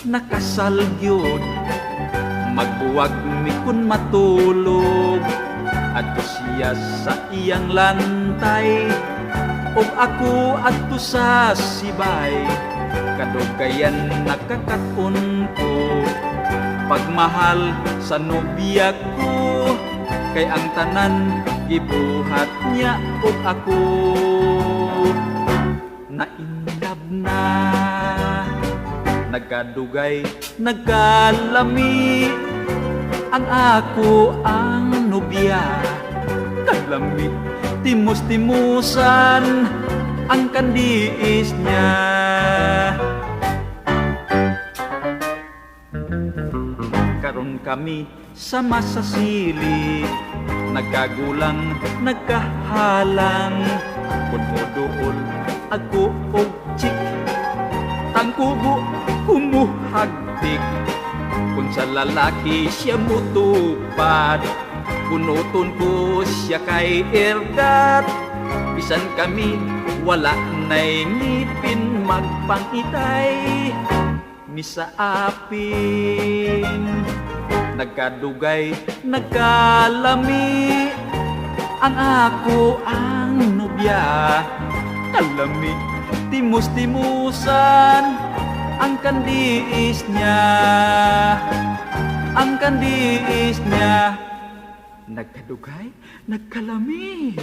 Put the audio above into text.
nakasalyod, magbuwag mi kun matulog, adto siya sa iyang lantay, ug ako adto sa sibay. Kadugayan nakakaton ko, pagmahal sa nobya ko, kay ang tanan gibuhat niya ug ako. Nainlab na, nagkadugay, nagkalami, ang ako ang nobya. Kalami, timus-timusan ang kandiis niya. Karon kami sama sa sili, nagkagulang, nagkahalang, kun moduol ako og chik, tangkubo kumuhagdik. Kung sa lalaki siya mutupad, kunuton ko siya kay ergat. Bisan kami wala na'y ngipin magpangitay, misaapin, nagkadugay, nagkalami, ang ako ang nobya. Kalami, timus-timusan ang kandiis niya, ang kandiis niya. Nagkadugay, nagkalami.